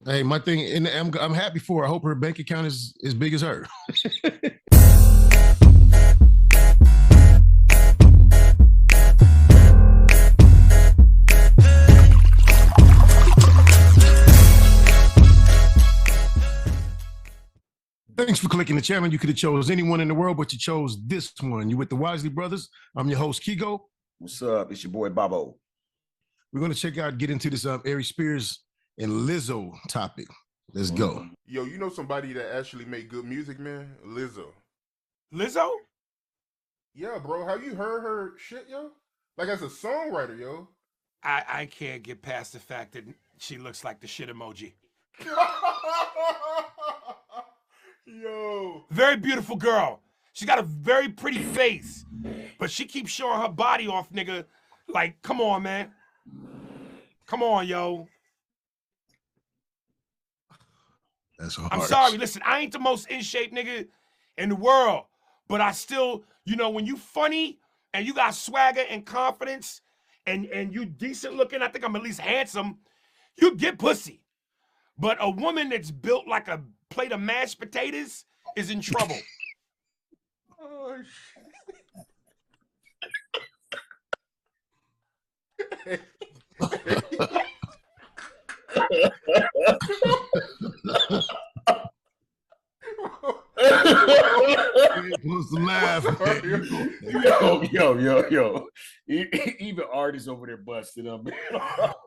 Hey, my thing, and I'm happy for her. I hope her bank account is as big as her. Thanks for clicking the channel. You could have chose anyone in the world, but you chose this one. You with the Wisely Brothers. I'm your host, Kigo. What's up? It's your boy, Bobo. We're going to get into this Aries Spears and Lizzo topic. Let's go. Yo, you know somebody that actually make good music, man? Lizzo. Lizzo? Yeah, bro. Have you heard her shit, yo? Like, as a songwriter, yo. I can't get past the fact that she looks like the shit emoji. Yo. Very beautiful girl. She got a very pretty face, but she keeps showing her body off, nigga. Like, come on, man. Come on, yo. That's hard. I'm sorry. Listen, I ain't the most in shape nigga in the world, but I still, you know, when you funny and you got swagger and confidence and you decent looking, I think I'm at least handsome, you get pussy. But a woman that's built like a plate of mashed potatoes is in trouble. Oh, shit. You're supposed to laugh. Yo. Even artists over there busted up.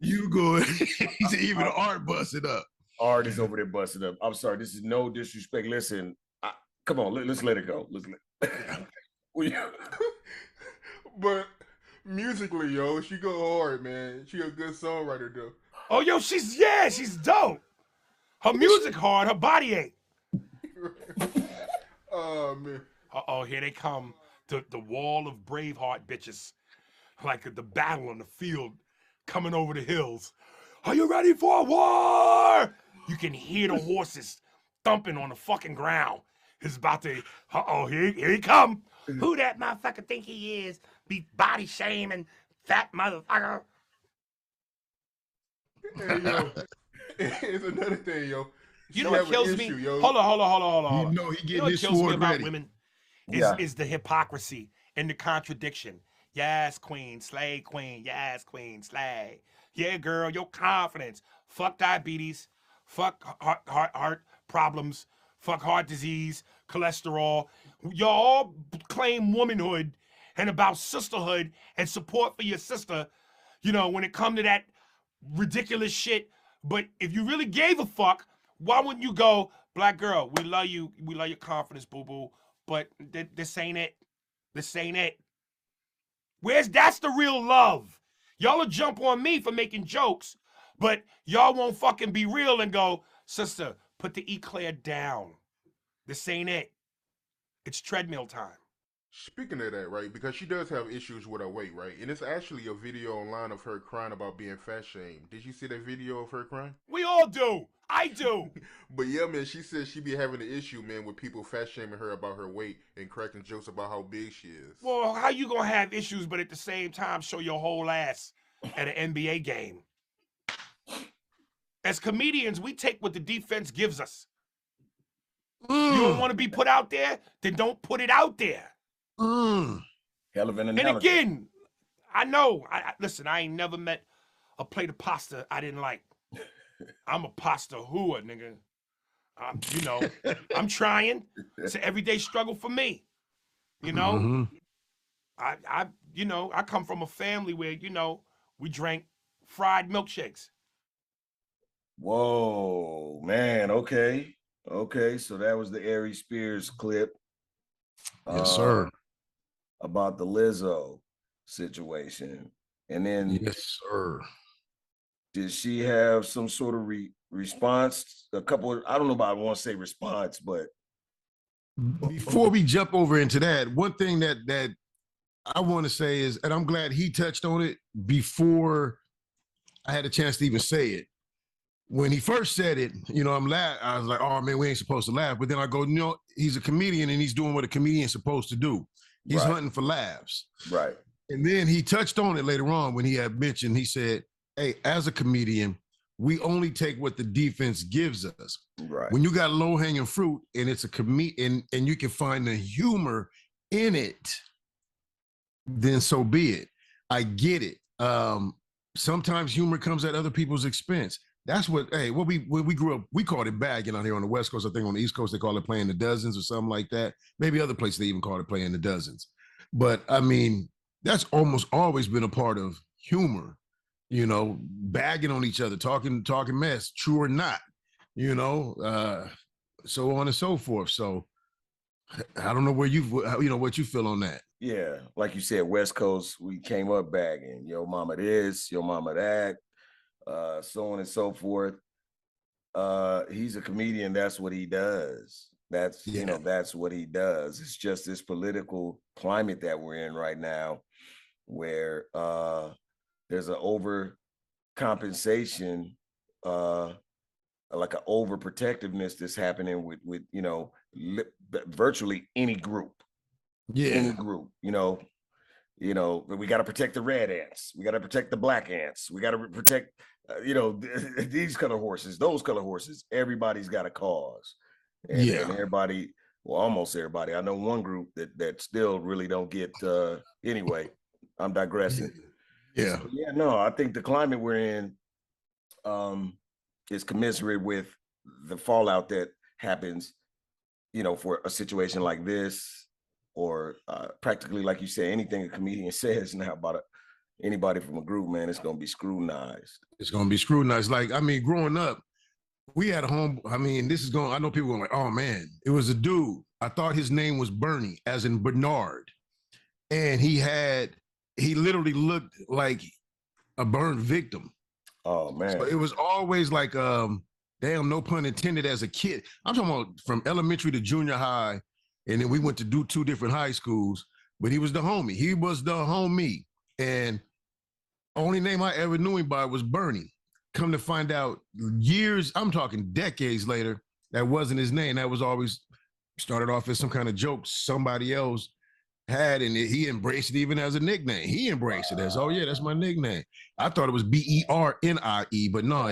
You good. He said even art busted up. Artists over there busted up. I'm sorry. This is no disrespect. Listen, come on. Let's let it go. But musically, yo, she go hard, man. She a good songwriter, though. Oh, yo, she's dope. Her music hard, her body ain't. Oh, man. Uh-oh, here they come. The wall of Braveheart bitches. Like the battle on the field coming over the hills. Are you ready for a war? You can hear the horses thumping on the fucking ground. It's about to, here he come. Who that motherfucker think he is? Be body shaming, fat motherfucker. Hey, yo. It's another thing, yo. You know what kills me? Yo. Hold on. You know he getting what his kills me sword about ready. women is the hypocrisy and the contradiction. Yes, queen, slay, queen. Yes, queen, slay. Yeah, girl, your confidence. Fuck diabetes. Fuck heart problems. Fuck heart disease, cholesterol. Y'all claim womanhood and about sisterhood and support for your sister, you know, when it come to that ridiculous shit. But if you really gave a fuck, why wouldn't you go, black girl, we love you. We love your confidence, boo-boo. But this ain't it. This ain't it. That's the real love. Y'all will jump on me for making jokes, but y'all won't fucking be real and go, sister, put the eclair down. This ain't it. It's treadmill time. Speaking of that, right, because she does have issues with her weight, right? And it's actually a video online of her crying about being fat shamed. Did you see that video of her crying? We all do. I do. But yeah, man, she says she be having an issue, man, with people fat shaming her about her weight and cracking jokes about how big she is. Well, how you gonna have issues, but at the same time show your whole ass at an NBA game? As comedians, we take what the defense gives us. You don't want to be put out there? Then don't put it out there. Hell of an analogy. And again, I know. Listen, I ain't never met a plate of pasta I didn't like. I'm a pasta hooer, nigga. You know, I'm trying. It's an everyday struggle for me. You know, I come from a family where, you know, we drank fried milkshakes. Whoa, man. Okay. So that was the Aries Spears clip. Yes, sir. About the Lizzo situation. And then, yes, sir. Did she have some sort of response? I don't know about I want to say response, but before we jump over into that, one thing that I want to say is, and I'm glad he touched on it before I had a chance to even say it. When he first said it, you know, I was like, oh man, we ain't supposed to laugh. But then I go, you know, he's a comedian and he's doing what a comedian's supposed to do. He's hunting for laughs. Right. And then he touched on it later on when he had mentioned, he said, hey, as a comedian, we only take what the defense gives us. Right. When you got low hanging fruit and it's a and you can find the humor in it, then so be it. I get it. Sometimes humor comes at other people's expense. That's what, hey, when we grew up, we called it bagging out here on the West Coast. I think on the East Coast, they call it playing the dozens or something like that. Maybe other places they even call it playing the dozens. But I mean, that's almost always been a part of humor, you know, bagging on each other, talking mess, true or not, you know, so on and so forth. So I don't know where what you feel on that. Yeah, like you said, West Coast, we came up bagging, yo mama this, yo mama that, so on and so forth. He's a comedian, that's what he does. That's that's what he does. It's just this political climate that we're in right now where there's an overcompensation, like an overprotectiveness that's happening with virtually any group. Any group, we got to protect the red ants, we got to protect the black ants, we got to protect these color horses, those color horses. Everybody's got a cause, and everybody, well, almost everybody. I know one group that still really don't get. Anyway, I'm digressing. Yeah, so, no, I think the climate we're in is commensurate with the fallout that happens, for a situation like this. Or practically, like you say, anything a comedian says now about anybody from a group, man, it's going to be scrutinized. It's going to be scrutinized. Like, I mean, growing up, we had a home. I mean, I know people going like, oh, man, it was a dude. I thought his name was Bernie, as in Bernard. And he literally looked like a burned victim. Oh, man. So it was always like, damn, no pun intended, as a kid. I'm talking about from elementary to junior high. And then we went to do 2 different high schools, but he was the homie. He was the homie. And only name I ever knew him by was Bernie. Come to find out years, I'm talking decades later, that wasn't his name. That was always started off as some kind of joke somebody else had, and he embraced it even as a nickname. He embraced it as, oh yeah, that's my nickname. I thought it was Bernie, but no,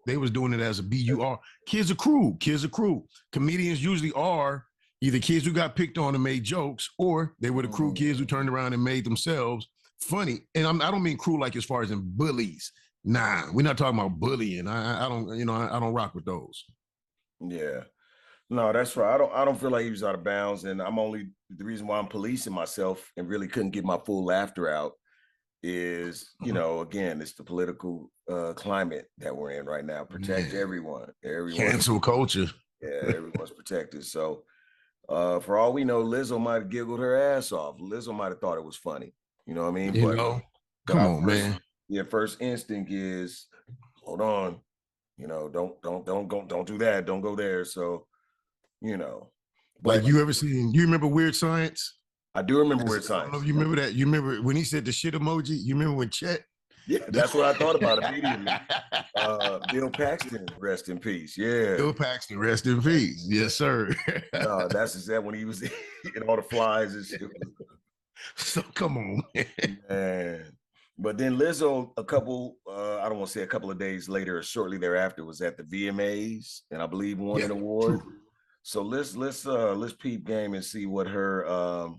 they was doing it as a BUR. Kids are cruel. Comedians usually are either kids who got picked on and made jokes, or they were the cruel kids who turned around and made themselves funny. And I don't mean cruel like as far as in bullies. Nah, we're not talking about bullying. I don't rock with those. Yeah, no, that's right. I don't feel like he was out of bounds, and the reason why I'm policing myself and really couldn't get my full laughter out is, again, it's the political climate that we're in right now. Protect everyone. Cancel culture. Yeah, everyone's protected. So. For all we know, Lizzo might have giggled her ass off. Lizzo might have thought it was funny. You know what I mean? Come on, man. Yeah, first instinct is, hold on. Don't do that. Don't go there. So, But like, you remember Weird Science? I do remember Weird Science. I don't know if you remember that. You remember when he said the shit emoji? You remember when Chet? Yeah, that's what I thought about immediately. Bill Paxton, rest in peace. Yeah. Bill Paxton, rest in peace. Yes, sir. That's exactly when he was in all the flies and shit. So come on, man. But then Lizzo, I don't want to say a couple of days later or shortly thereafter, was at the VMAs, and I believe won an award. True. So let's peep game and see what her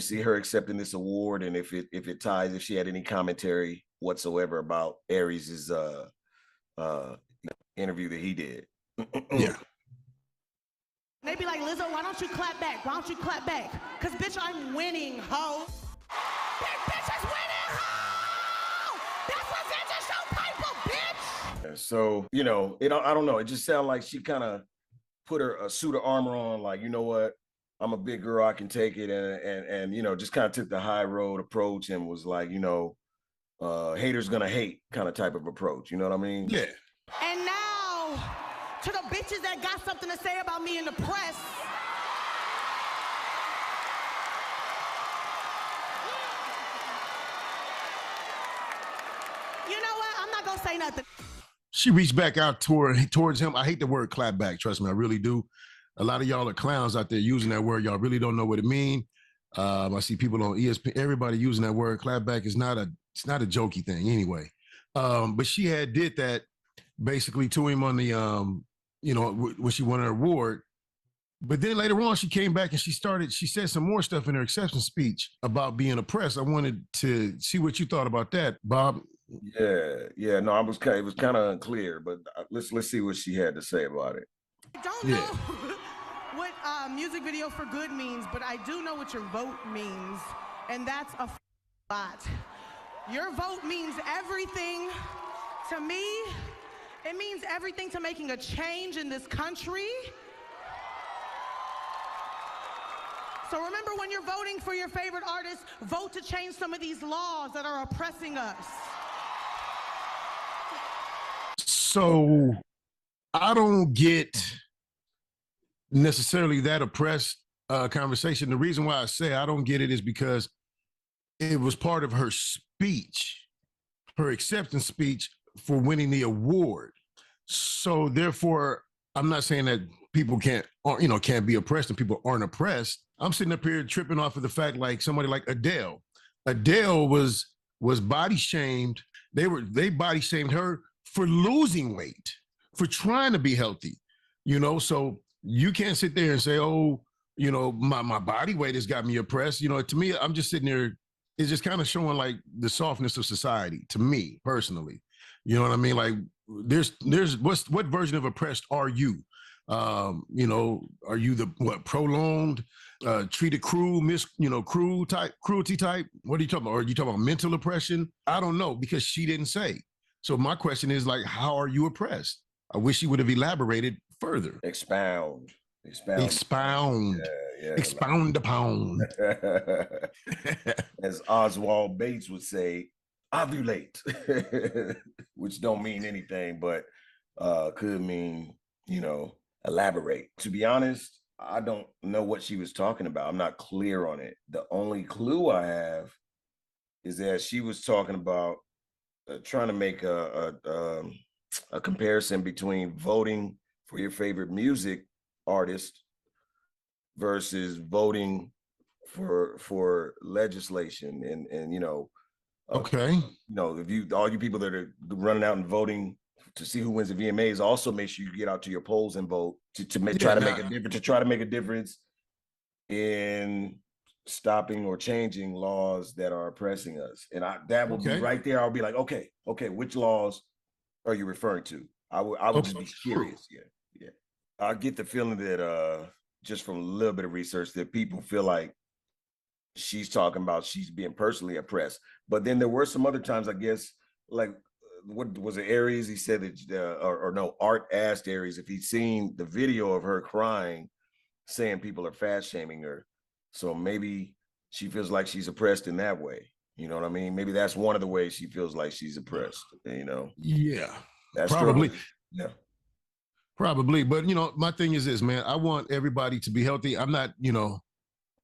see her accepting this award, and if it ties, if she had any commentary whatsoever about Aries's interview that he did. Yeah. They be like, Lizzo, why don't you clap back? Why don't you clap back? Cause bitch, I'm winning, ho. That bitch is winning, ho. That's what's in the show paper, bitch. So I don't know. It just sounded like she kind of put a suit of armor on, like, you know what? I'm a big girl, I can take it, and just kind of took the high road approach and was like, haters gonna hate kind of type of approach. You know what I mean? Yeah. And now, to the bitches that got something to say about me in the press. You know what? I'm not gonna say nothing. She reached back out towards him. I hate the word clap back. Trust me, I really do. A lot of y'all are clowns out there using that word. Y'all really don't know what it means. I see people on ESPN, everybody using that word. Clap back is not a jokey thing anyway. But she had did that basically to him on the when she won her award. But then later on, she came back and she said some more stuff in her acceptance speech about being oppressed. I wanted to see what you thought about that, Bob. Yeah. No, it was kind of unclear, but let's see what she had to say about it. I don't know what music video for good means, but I do know what your vote means, and that's a lot. Your vote means everything to me. It means everything to making a change in this country. So remember, when you're voting for your favorite artist, vote to change some of these laws that are oppressing us. So I don't get necessarily that oppressed conversation. The reason why I say I don't get it is because it was part of her speech, her acceptance speech for winning the award. So therefore, I'm not saying that people can't be oppressed and people aren't oppressed. I'm sitting up here tripping off of the fact, like somebody like Adele. Adele was body shamed. They body shamed her for losing weight, for trying to be healthy. So you can't sit there and say, oh, my body weight has got me oppressed. To me, I'm just sitting there. It's just kind of showing like the softness of society to me personally. You know what I mean? Like there's what version of oppressed are you? Are you the prolonged, treated cruelty type? What are you talking about? Are you talking about mental oppression? I don't know, because she didn't say. So my question is, like, how are you oppressed? I wish she would have elaborated further. Expound. Yeah. Expound upon. As Oswald Bates would say, ovulate, which don't mean anything, but could mean, elaborate. To be honest, I don't know what she was talking about. I'm not clear on it. The only clue I have is that she was talking about trying to make a comparison between voting for your favorite music artist versus voting for legislation and okay. If all you people that are running out and voting to see who wins the VMAs, also make sure you get out to your polls and vote to try to make a difference in stopping or changing laws that are oppressing us. And that would be right there. I'll be like, okay, which laws are you referring to? I would just be curious. Yeah. I get the feeling that just from a little bit of research that people feel like she's talking about she's being personally oppressed. But then there were some other times, I guess, like what was it, Aries? He said that, Art asked Aries if he'd seen the video of her crying, saying people are fat shaming her. So maybe she feels like she's oppressed in that way. You know what I mean? Maybe that's one of the ways she feels like she's oppressed. Yeah, that's probably. Yeah. Probably. But, my thing is this, man, I want everybody to be healthy. I'm not,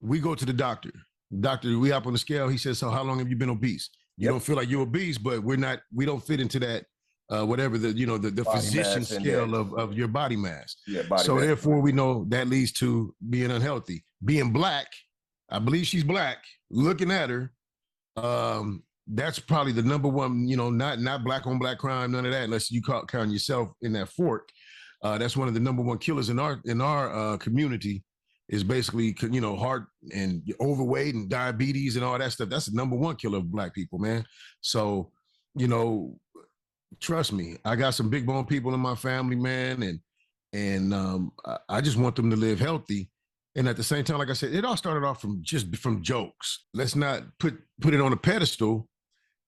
we go to the doctor. We hop on the scale. He says, so how long have you been obese? You don't feel like you're obese, but we don't fit into that, whatever the physician scale of your body mass. Yeah, so therefore we know that leads to being unhealthy. Being black, I believe she's black, looking at her, that's probably the number one, not black on black crime, none of that, unless you count yourself in that fork. That's one of the number one killers in our community, is basically, heart and overweight and diabetes and all that stuff. That's the number one killer of black people, man. So, trust me, I got some big bone people in my family, man. And I just want them to live healthy. And at the same time, like I said, it all started off from jokes. Let's not put it on a pedestal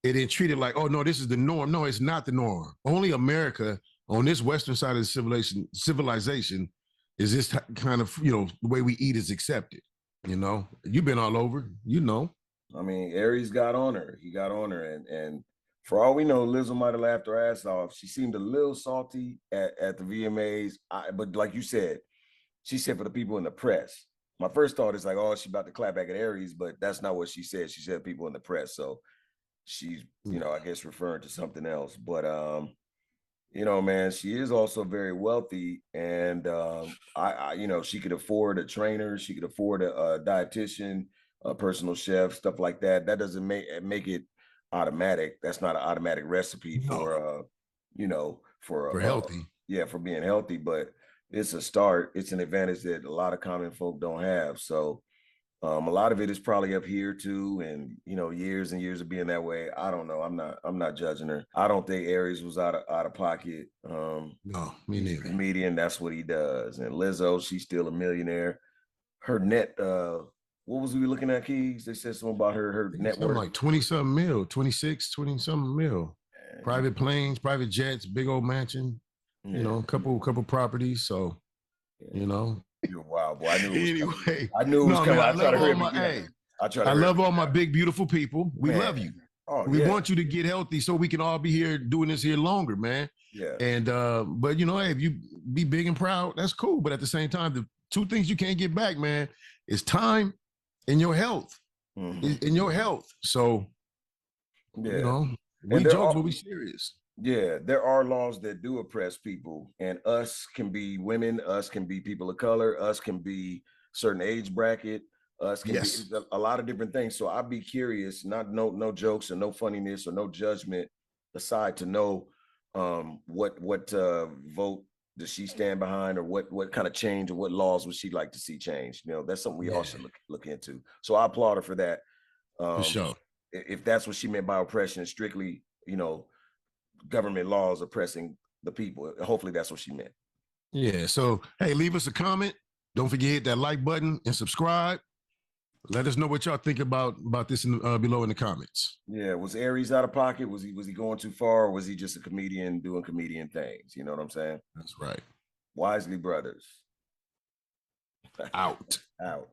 and then treat it like, oh no, this is the norm. No, it's not the norm. Only America, on this Western side of the civilization, is this kind of, the way we eat is accepted. You've been all over, I mean, Aries got on her. He got on her. And for all we know, Lizzo might have laughed her ass off. She seemed a little salty at the VMAs. But like you said, she said for the people in the press. My first thought is like, oh, she's about to clap back at Aries, but that's not what she said. She said people in the press. So she's, I guess referring to something else. But man, she is also very wealthy, and she could afford a trainer, she could afford a dietitian, a personal chef, stuff like that. That doesn't make it automatic. That's not an automatic recipe for for healthy. Yeah, for being healthy, but it's a start. It's an advantage that a lot of common folk don't have. So a lot of it is probably up here too, and years and years of being that way. I don't know. I'm not judging her. I don't think Aries was out of pocket. No, me he's neither. a comedian, that's what he does. And Lizzo, she's still a millionaire. Her net, what was we looking at, Keys? They said something about her net worth. Like 20-something mil, 26, 20-something mil. Private planes, private jets, big old mansion, a couple properties. So, You're wild, boy. I knew it was anyway, coming. I knew it was coming. I try to hurry up. I love all my big, beautiful people. We love you. Oh, we want you to get healthy so we can all be here doing this here longer, man. Yeah. And but hey, if you be big and proud, that's cool. But at the same time, the two things you can't get back, man, is time and your health. In your health. So we jokes, but we serious. Yeah, there are laws that do oppress people, and us can be women, us can be people of color, us can be certain age bracket, us can be a lot of different things. So I'd be curious, no jokes or no funniness or no judgment aside, to know what vote does she stand behind, or what kind of change, or what laws would she like to see changed. That's something we all should look into. So I applaud her for that. For sure. If that's what she meant by oppression, strictly, government laws oppressing the people. Hopefully that's what she meant. Yeah. So, hey, leave us a comment. Don't forget to hit that like button and subscribe. Let us know what y'all think about this below in the comments. Yeah. Was Aries out of pocket? Was he going too far? Or was he just a comedian doing comedian things? You know what I'm saying? That's right. Wisely Brothers. Out. Out.